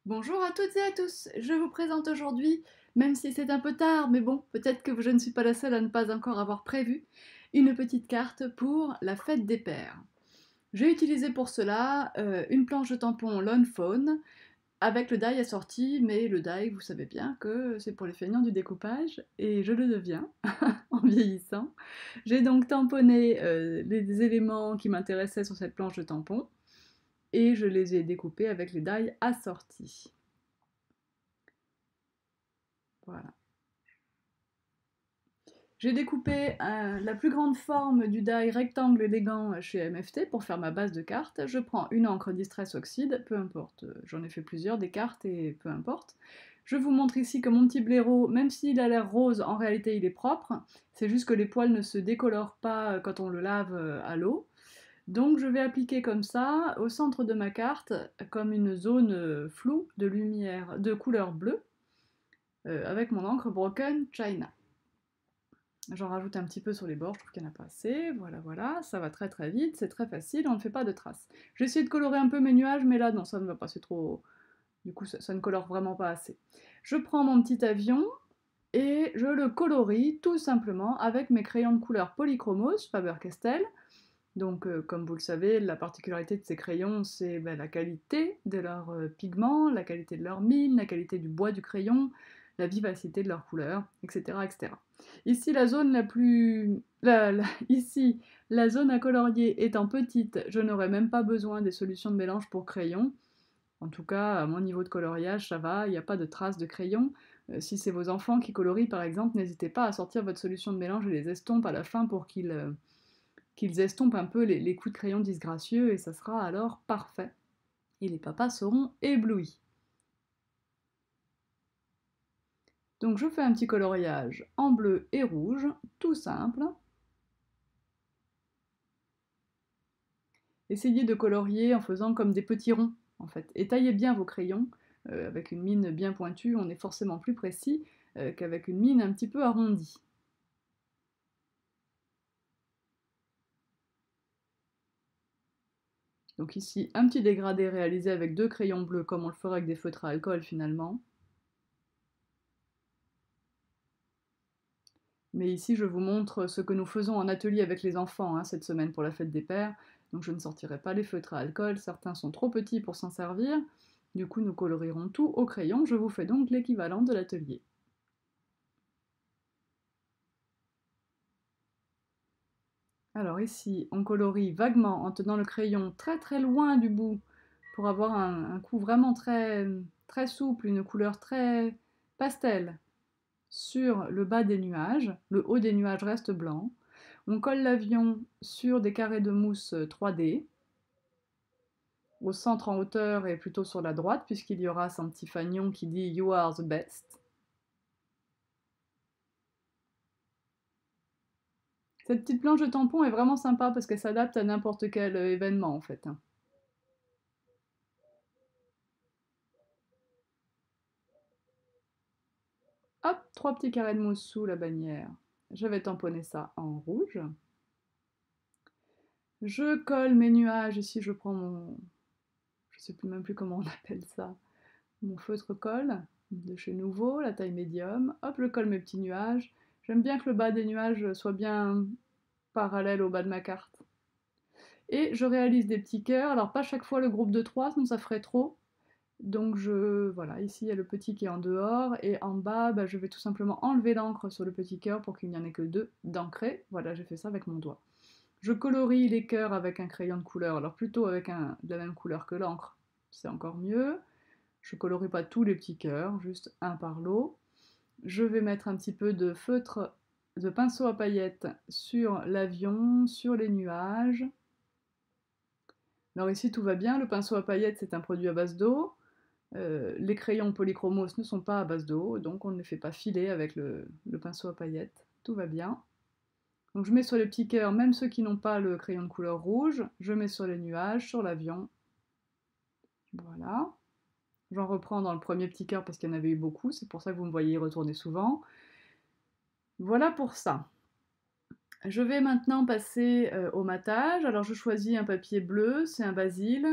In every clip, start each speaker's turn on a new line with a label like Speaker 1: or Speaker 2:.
Speaker 1: Bonjour à toutes et à tous, je vous présente aujourd'hui, même si c'est un peu tard, mais bon, peut-être que je ne suis pas la seule à ne pas encore avoir prévu, une petite carte pour la fête des pères. J'ai utilisé pour cela une planche de tampon Lone Phone avec le die assorti, mais le die, vous savez bien que c'est pour les feignants du découpage, et je le deviens en vieillissant. J'ai donc tamponné les éléments qui m'intéressaient sur cette planche de tampon, et je les ai découpés avec les die assortis. Voilà. J'ai découpé la plus grande forme du die rectangle élégant chez MFT pour faire ma base de cartes. Je prends une encre Distress Oxide, peu importe, j'en ai fait plusieurs, des cartes et peu importe. Je vous montre ici que mon petit blaireau, même s'il a l'air rose, en réalité il est propre. C'est juste que les poils ne se décolorent pas quand on le lave à l'eau. Donc je vais appliquer comme ça, au centre de ma carte, comme une zone floue de lumière de couleur bleue, avec mon encre Broken China. J'en rajoute un petit peu sur les bords, je trouve qu'il n'y en a pas assez. Voilà, voilà, ça va très très vite, c'est très facile, on ne fait pas de traces. J'ai essayé de colorer un peu mes nuages, mais là, non, ça ne va pas, c'est trop... Du coup, ça ne colore vraiment pas assez. Je prends mon petit avion et je le colorie tout simplement avec mes crayons de couleur Polychromos Faber-Castell. Donc, comme vous le savez, la particularité de ces crayons, c'est la qualité de leurs pigments, la qualité de leur mine, la qualité du bois du crayon, la vivacité de leurs couleurs, etc., etc. Ici, la zone la plus... Ici, la zone à colorier étant petite, je n'aurai même pas besoin des solutions de mélange pour crayon. En tout cas, à mon niveau de coloriage, ça va, il n'y a pas de traces de crayon. Si c'est vos enfants qui colorient, par exemple, n'hésitez pas à sortir votre solution de mélange et les estompes à la fin pour qu'ils estompent un peu les coups de crayon disgracieux, et ça sera alors parfait. Et les papas seront éblouis. Donc je fais un petit coloriage en bleu et rouge, tout simple. Essayez de colorier en faisant comme des petits ronds, en fait. Et taillez bien vos crayons. Avec une mine bien pointue, on est forcément plus précis qu'avec une mine un petit peu arrondie. Donc ici, un petit dégradé réalisé avec deux crayons bleus, comme on le ferait avec des feutres à alcool finalement. Mais ici, je vous montre ce que nous faisons en atelier avec les enfants cette semaine pour la fête des pères. Donc je ne sortirai pas les feutres à alcool, certains sont trop petits pour s'en servir. Du coup, nous colorirons tout au crayon. Je vous fais donc l'équivalent de l'atelier. Alors ici, on colorie vaguement en tenant le crayon très très loin du bout pour avoir un coup vraiment très, très souple, une couleur très pastel sur le bas des nuages. Le haut des nuages reste blanc. On colle l'avion sur des carrés de mousse 3D. Au centre en hauteur et plutôt sur la droite, puisqu'il y aura son petit fanion qui dit You are the best. Cette petite planche de tampon est vraiment sympa parce qu'elle s'adapte à n'importe quel événement en fait. Hop, trois petits carrés de mousse sous la bannière. Je vais tamponner ça en rouge. Je colle mes nuages. Ici, je prends mon... Je sais plus même plus comment on appelle ça. Mon feutre colle de chez Nouveau, la taille médium. Hop, je colle mes petits nuages. J'aime bien que le bas des nuages soit bien parallèle au bas de ma carte. Et je réalise des petits cœurs. Alors, pas chaque fois le groupe de 3, sinon ça ferait trop. Donc voilà, ici il y a le petit qui est en dehors, et en bas, je vais tout simplement enlever l'encre sur le petit cœur pour qu'il n'y en ait que deux d'ancrés. Voilà, j'ai fait ça avec mon doigt. Je colorie les cœurs avec un crayon de couleur, alors plutôt avec de la même couleur que l'encre, c'est encore mieux. Je colorie pas tous les petits cœurs, juste un par lot. Je vais mettre un petit peu de feutre, de pinceau à paillettes sur l'avion, sur les nuages. Alors ici tout va bien, le pinceau à paillettes c'est un produit à base d'eau. Les crayons polychromos ne sont pas à base d'eau, donc on ne les fait pas filer avec le pinceau à paillettes. Tout va bien. Donc je mets sur les petits cœurs, même ceux qui n'ont pas le crayon de couleur rouge. Je mets sur les nuages, sur l'avion. Voilà. J'en reprends dans le premier petit cœur parce qu'il y en avait eu beaucoup, c'est pour ça que vous me voyez y retourner souvent. Voilà pour ça. Je vais maintenant passer au matage. Alors je choisis un papier bleu, c'est un basil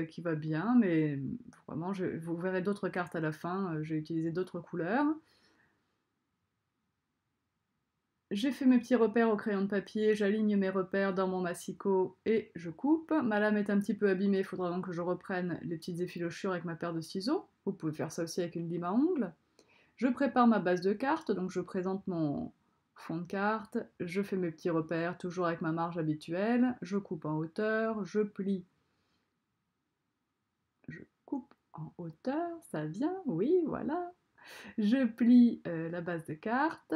Speaker 1: qui va bien, mais vraiment, vous verrez d'autres cartes à la fin, j'ai utilisé d'autres couleurs. J'ai fait mes petits repères au crayon de papier, j'aligne mes repères dans mon massicot et je coupe. Ma lame est un petit peu abîmée, il faudra donc que je reprenne les petites effilochures avec ma paire de ciseaux. Vous pouvez faire ça aussi avec une lime à ongles. Je prépare ma base de carte, donc je présente mon fond de carte, je fais mes petits repères, toujours avec ma marge habituelle, je coupe en hauteur, je plie, je coupe en hauteur, ça vient, oui, voilà. Je plie la base de carte,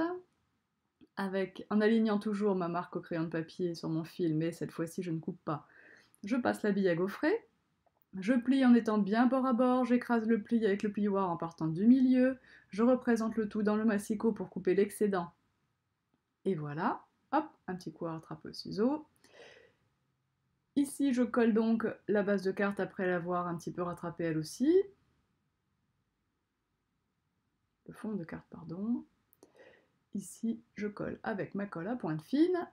Speaker 1: en alignant toujours ma marque au crayon de papier sur mon fil, mais cette fois-ci je ne coupe pas. Je passe la bille à gaufrer, je plie en étant bien bord à bord, j'écrase le pli avec le plioir en partant du milieu, je représente le tout dans le massicot pour couper l'excédent. Et voilà, hop, un petit coup à rattraper au ciseau. Ici, je colle donc la base de carte après l'avoir un petit peu rattrapée elle aussi. Le fond de carte, pardon. Ici, je colle avec ma colle à pointe fine,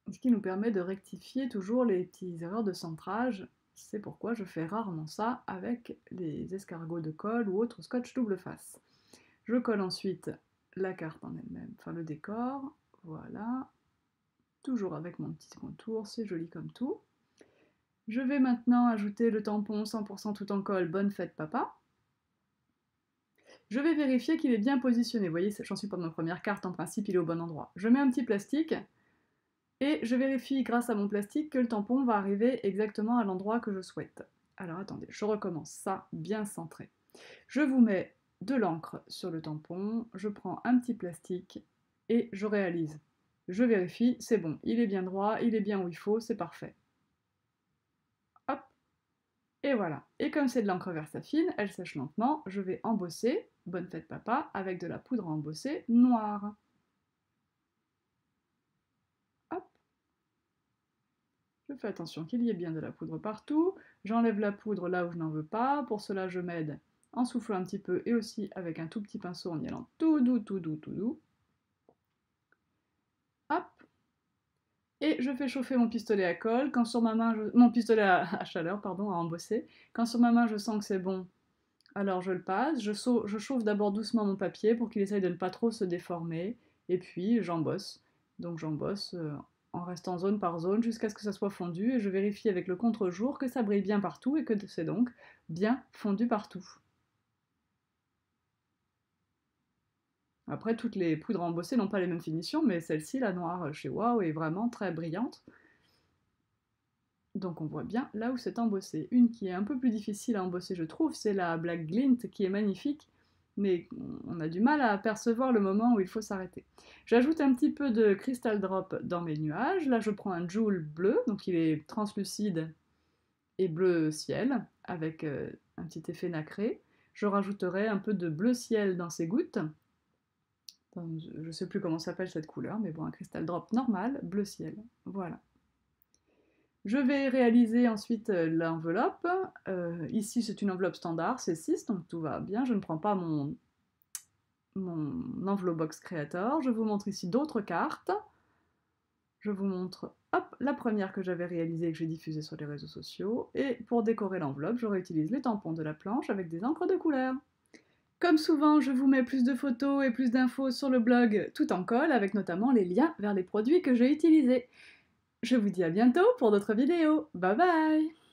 Speaker 1: ce qui nous permet de rectifier toujours les petites erreurs de centrage. C'est pourquoi je fais rarement ça avec les escargots de colle ou autres scotch double face. Je colle ensuite la carte en elle-même, enfin le décor, voilà. Toujours avec mon petit contour, c'est joli comme tout. Je vais maintenant ajouter le tampon 100% tout en colle Bonne fête papa. Je vais vérifier qu'il est bien positionné. Vous voyez, j'en suis pas ma première carte, en principe il est au bon endroit. Je mets un petit plastique et je vérifie grâce à mon plastique que le tampon va arriver exactement à l'endroit que je souhaite. Alors attendez, je recommence ça, bien centré. Je vous mets de l'encre sur le tampon, je prends un petit plastique et je réalise. Je vérifie, c'est bon, il est bien droit, il est bien où il faut, c'est parfait. Hop, et voilà. Et comme c'est de l'encre Versafine, elle sèche lentement, je vais embosser, Bonne fête papa, avec de la poudre à embosser noire. Hop. Je fais attention qu'il y ait bien de la poudre partout. J'enlève la poudre là où je n'en veux pas. Pour cela, je m'aide en soufflant un petit peu et aussi avec un tout petit pinceau en y allant tout doux, tout doux, tout doux. Hop. Et je fais chauffer mon pistolet à colle. Quand sur ma main, mon pistolet à chaleur, pardon, à embosser. Quand sur ma main, je sens que c'est bon, alors je le passe. Je chauffe d'abord doucement mon papier pour qu'il essaye de ne pas trop se déformer. Et puis j'embosse. Donc j'embosse en restant zone par zone jusqu'à ce que ça soit fondu. Et je vérifie avec le contre-jour que ça brille bien partout et que c'est donc bien fondu partout. Après, toutes les poudres embossées n'ont pas les mêmes finitions, mais celle-ci, la noire chez WOW, est vraiment très brillante. Donc on voit bien là où c'est embossé. Une qui est un peu plus difficile à embosser, je trouve, c'est la Black Glint, qui est magnifique, mais on a du mal à apercevoir le moment où il faut s'arrêter. J'ajoute un petit peu de Crystal Drop dans mes nuages. Là, je prends un Joule bleu, donc il est translucide et bleu ciel, avec un petit effet nacré. Je rajouterai un peu de bleu ciel dans ces gouttes. Je ne sais plus comment s'appelle cette couleur, mais bon, un Crystal Drop normal, bleu ciel. Voilà. Je vais réaliser ensuite l'enveloppe. Ici, c'est une enveloppe standard, c'est 6, donc tout va bien. Je ne prends pas mon Envelobox Creator. Je vous montre ici d'autres cartes. Je vous montre, hop, la première que j'avais réalisée et que j'ai diffusée sur les réseaux sociaux. Et pour décorer l'enveloppe, je réutilise les tampons de la planche avec des encres de couleur. Comme souvent, je vous mets plus de photos et plus d'infos sur le blog tout en colle, avec notamment les liens vers les produits que j'ai utilisés. Je vous dis à bientôt pour d'autres vidéos. Bye bye!